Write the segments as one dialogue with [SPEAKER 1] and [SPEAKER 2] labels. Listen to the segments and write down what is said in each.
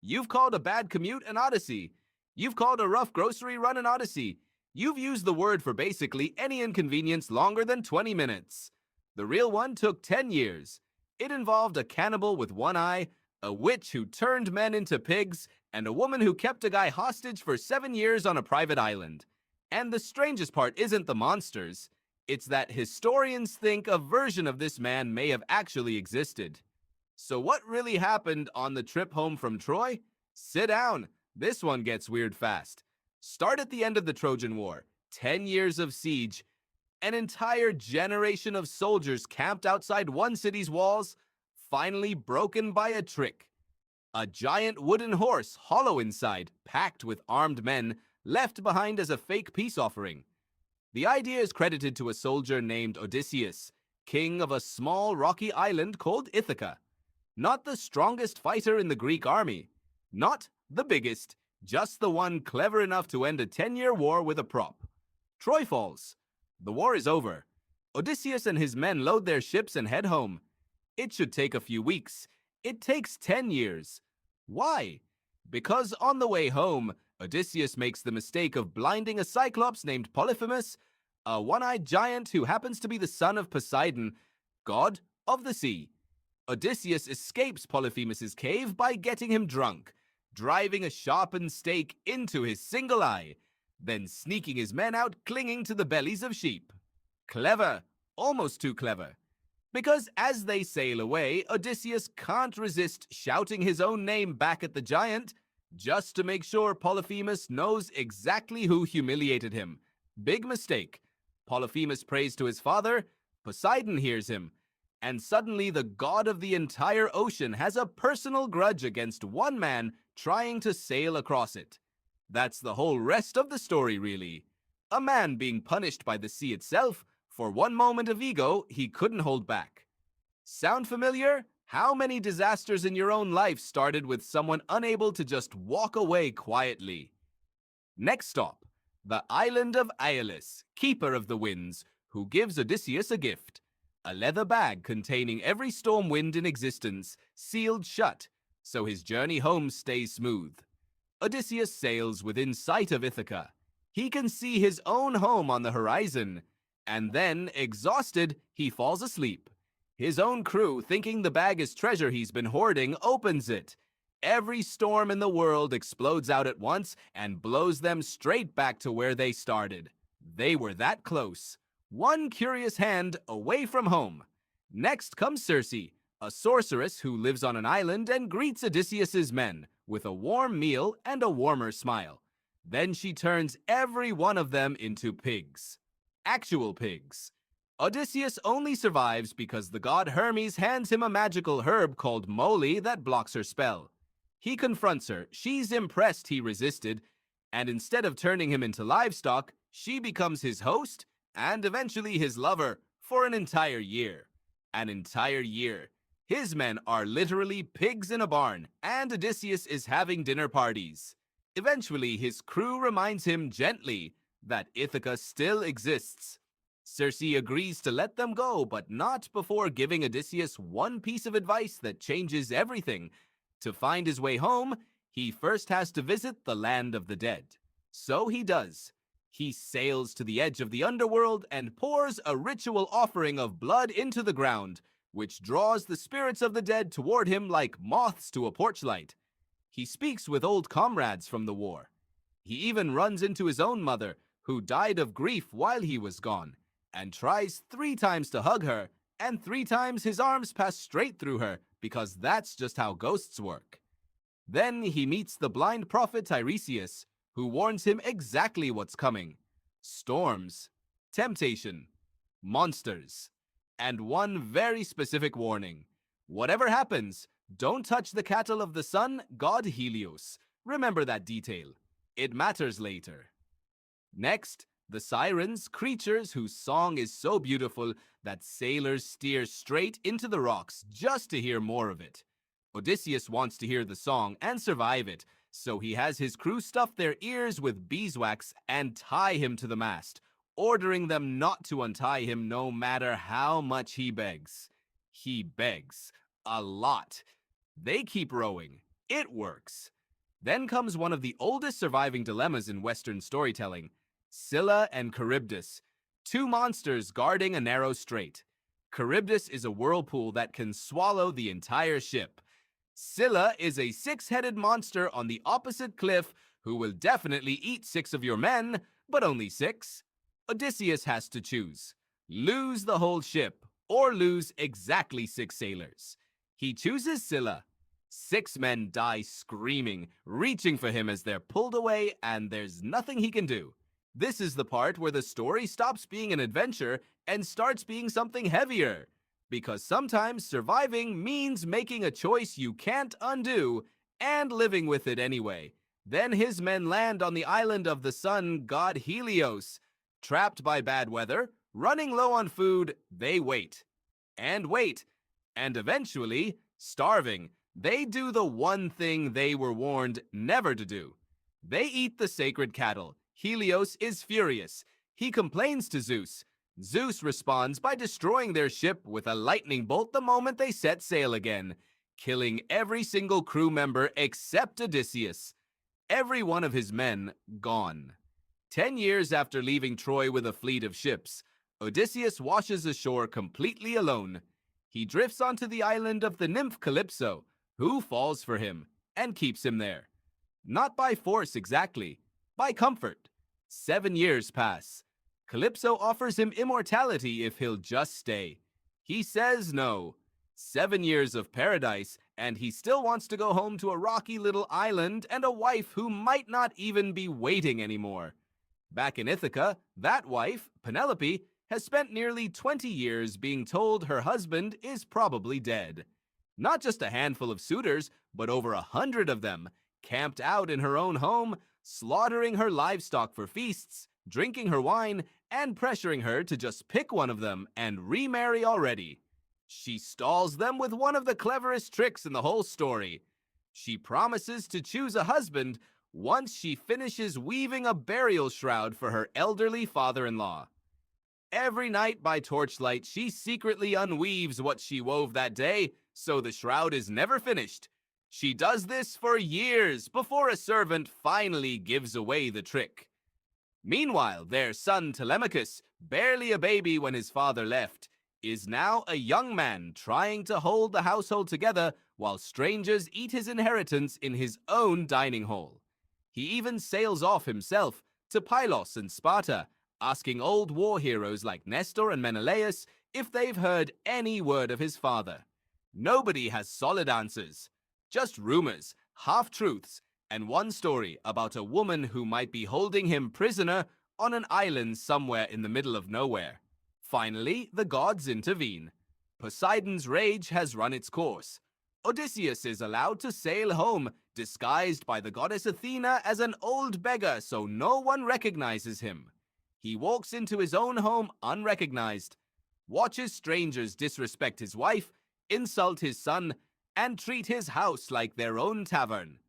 [SPEAKER 1] You've called a bad commute an Odyssey. You've called a rough grocery run an Odyssey. You've used the word for basically any inconvenience longer than 20 minutes. The real one took 10 years. It involved a cannibal with one eye, a witch who turned men into pigs, and a woman who kept a guy hostage for 7 years on a private island. And the strangest part isn't the monsters. It's that historians think a version of this man may have actually existed. So what really happened on the trip home from Troy? Sit down. This one gets weird fast. Start at the end of the Trojan War. 10 years of siege. An entire generation of soldiers camped outside one city's walls, finally broken by a trick. A giant wooden horse, hollow inside, packed with armed men, left behind as a fake peace offering. The idea is credited to a soldier named Odysseus, king of a small rocky island called Ithaca. Not the strongest fighter in the Greek army. Not the biggest, just the one clever enough to end a 10-year war with a prop. Troy falls. The war is over. Odysseus and his men load their ships and head home. It should take a few weeks. It takes 10 years. Why? Because on the way home, Odysseus makes the mistake of blinding a cyclops named Polyphemus, a one-eyed giant who happens to be the son of Poseidon, god of the sea. Odysseus escapes Polyphemus's cave by getting him drunk, driving a sharpened stake into his single eye, then sneaking his men out clinging to the bellies of sheep. Clever, almost too clever. Because as they sail away, Odysseus can't resist shouting his own name back at the giant, just to make sure Polyphemus knows exactly who humiliated him. Big mistake. Polyphemus prays to his father, Poseidon hears him, and suddenly the god of the entire ocean has a personal grudge against one man trying to sail across it. That's the whole rest of the story, really. A man being punished by the sea itself for one moment of ego he couldn't hold back. Sound familiar? How many disasters in your own life started with someone unable to just walk away quietly? Next stop, the island of Aeolus, keeper of the winds, who gives Odysseus a gift. A leather bag containing every storm wind in existence, sealed shut, so his journey home stays smooth. Odysseus sails within sight of Ithaca. He can see his own home on the horizon, and then, exhausted, he falls asleep. His own crew, thinking the bag is treasure he's been hoarding, opens it. Every storm in the world explodes out at once and blows them straight back to where they started. They were that close. One curious hand away from home. Next comes Circe, a sorceress who lives on an island and greets Odysseus's men with a warm meal and a warmer smile. Then she turns every one of them into pigs. Actual pigs. Odysseus only survives because the god Hermes hands him a magical herb called moly that blocks her spell. He confronts her, she's impressed he resisted, and instead of turning him into livestock, she becomes his host and eventually his lover for an entire year. An entire year. His men are literally pigs in a barn, and Odysseus is having dinner parties. Eventually, his crew reminds him gently that Ithaca still exists. Circe agrees to let them go, but not before giving Odysseus one piece of advice that changes everything. To find his way home, he first has to visit the land of the dead. So he does. He sails to the edge of the underworld and pours a ritual offering of blood into the ground, which draws the spirits of the dead toward him like moths to a porchlight. He speaks with old comrades from the war. He even runs into his own mother, who died of grief while he was gone, and tries 3 times to hug her, and 3 times his arms pass straight through her, because that's just how ghosts work. Then he meets the blind prophet Tiresias, who warns him exactly what's coming. Storms, temptation, monsters, and one very specific warning. Whatever happens, don't touch the cattle of the sun, god Helios. Remember that detail. It matters later. Next, the sirens, creatures whose song is so beautiful that sailors steer straight into the rocks just to hear more of it. Odysseus wants to hear the song and survive it, so he has his crew stuff their ears with beeswax and tie him to the mast, ordering them not to untie him no matter how much he begs. He begs. A lot. They keep rowing. It works. Then comes one of the oldest surviving dilemmas in Western storytelling: Scylla and Charybdis, two monsters guarding a narrow strait. Charybdis is a whirlpool that can swallow the entire ship. Scylla is a six-headed monster on the opposite cliff who will definitely eat 6 of your men, but only 6. Odysseus has to choose: lose the whole ship or lose exactly 6 sailors. He chooses Scylla. 6 men die screaming, reaching for him as they're pulled away, and there's nothing he can do. This is the part where the story stops being an adventure and starts being something heavier. Because sometimes surviving means making a choice you can't undo and living with it anyway. Then his men land on the island of the sun god Helios. Trapped by bad weather, running low on food, they wait. And wait. And eventually, starving, they do the one thing they were warned never to do. They eat the sacred cattle. Helios is furious. He complains to Zeus. Zeus responds by destroying their ship with a lightning bolt the moment they set sail again, killing every single crew member except Odysseus. Every one of his men gone. 10 years after leaving Troy with a fleet of ships, Odysseus washes ashore completely alone. He drifts onto the island of the nymph Calypso, who falls for him and keeps him there. Not by force exactly, by comfort. 7 years pass. Calypso offers him immortality if he'll just stay. He says no. 7 years of paradise, and he still wants to go home to a rocky little island and a wife who might not even be waiting anymore. Back in Ithaca, that wife, Penelope, has spent nearly 20 years being told her husband is probably dead. Not just a handful of suitors, but over 100 of them, camped out in her own home, slaughtering her livestock for feasts, drinking her wine, and pressuring her to just pick one of them and remarry already. She stalls them with one of the cleverest tricks in the whole story. She promises to choose a husband once she finishes weaving a burial shroud for her elderly father-in-law. Every night by torchlight, she secretly unweaves what she wove that day, so the shroud is never finished. She does this for years before a servant finally gives away the trick. Meanwhile, their son Telemachus, barely a baby when his father left, is now a young man trying to hold the household together while strangers eat his inheritance in his own dining hall. He even sails off himself to Pylos and Sparta, asking old war heroes like Nestor and Menelaus if they've heard any word of his father. Nobody has solid answers, just rumors, half-truths, and one story about a woman who might be holding him prisoner on an island somewhere in the middle of nowhere. Finally, the gods intervene. Poseidon's rage has run its course. Odysseus is allowed to sail home, disguised by the goddess Athena as an old beggar so no one recognizes him. He walks into his own home unrecognized, watches strangers disrespect his wife, insult his son, and treat his house like their own tavern.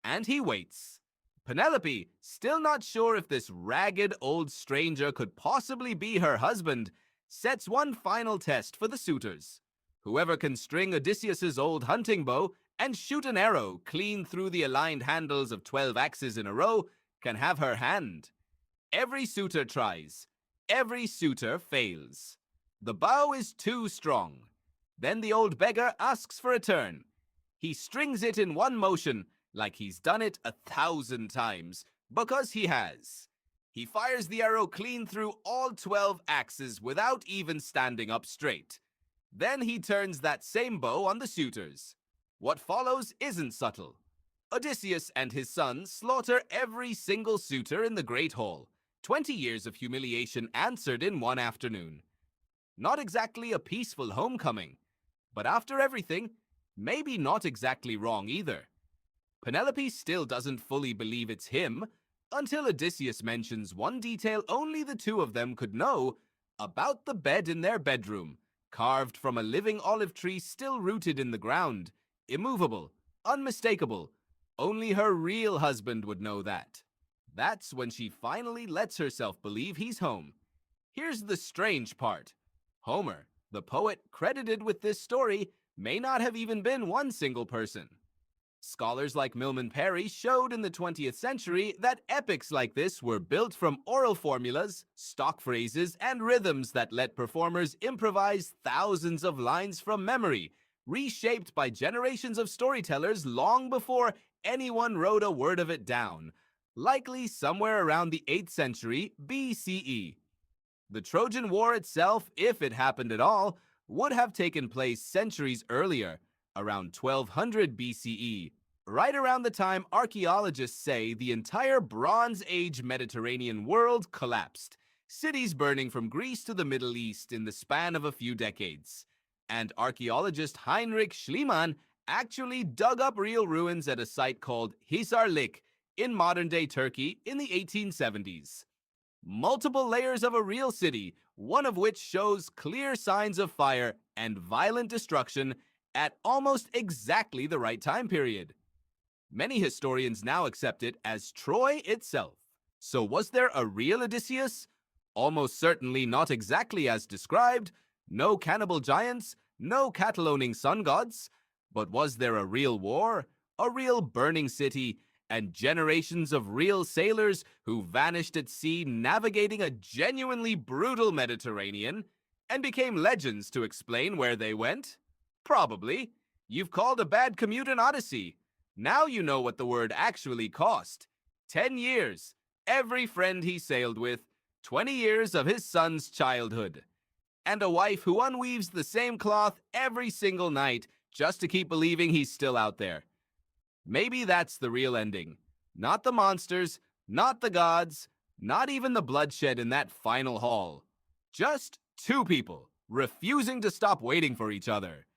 [SPEAKER 1] And he waits. Penelope, still not sure if this ragged old stranger could possibly be her husband, sets one final test for the suitors. Whoever can string Odysseus's old hunting bow and shoot an arrow clean through the aligned handles of 12 axes in a row can have her hand. Every suitor tries. Every suitor fails. The bow is too strong. Then the old beggar asks for a turn. He strings it in one motion, like he's done it 1,000 times, because he has. He fires the arrow clean through all 12 axes without even standing up straight. Then he turns that same bow on the suitors. What follows isn't subtle. Odysseus and his son slaughter every single suitor in the Great Hall. 20 years of humiliation answered in one afternoon. Not exactly a peaceful homecoming, but after everything, maybe not exactly wrong either. Penelope still doesn't fully believe it's him until Odysseus mentions one detail only the two of them could know about the bed in their bedroom, carved from a living olive tree still rooted in the ground, immovable, unmistakable. Only her real husband would know that. That's when she finally lets herself believe he's home. Here's the strange part. Homer, the poet credited with this story, may not have even been one single person. Scholars like Milman Parry showed in the 20th century that epics like this were built from oral formulas, stock phrases, and rhythms that let performers improvise thousands of lines from memory, reshaped by generations of storytellers long before anyone wrote a word of it down, likely somewhere around the 8th century BCE. The Trojan War itself, if it happened at all, would have taken place centuries earlier, around 1200 BCE, right around the time archaeologists say the entire Bronze Age Mediterranean world collapsed, cities burning from Greece to the Middle East in the span of a few decades. And archaeologist Heinrich Schliemann actually dug up real ruins at a site called Hisarlik in modern-day Turkey in the 1870s. Multiple layers of a real city, one of which shows clear signs of fire and violent destruction at almost exactly the right time period. Many historians now accept it as Troy itself. So was there a real Odysseus? Almost certainly not exactly as described. No cannibal giants, no Cataloning sun gods. But was there a real war? A real burning city? And generations of real sailors who vanished at sea navigating a genuinely brutal Mediterranean and became legends to explain where they went? Probably. You've called a bad commute an Odyssey. Now you know what the word actually cost. 10 years, every friend he sailed with, 20 years of his son's childhood. And a wife who unweaves the same cloth every single night just to keep believing he's still out there. Maybe that's the real ending. Not the monsters, not the gods, not even the bloodshed in that final haul. Just two people refusing to stop waiting for each other.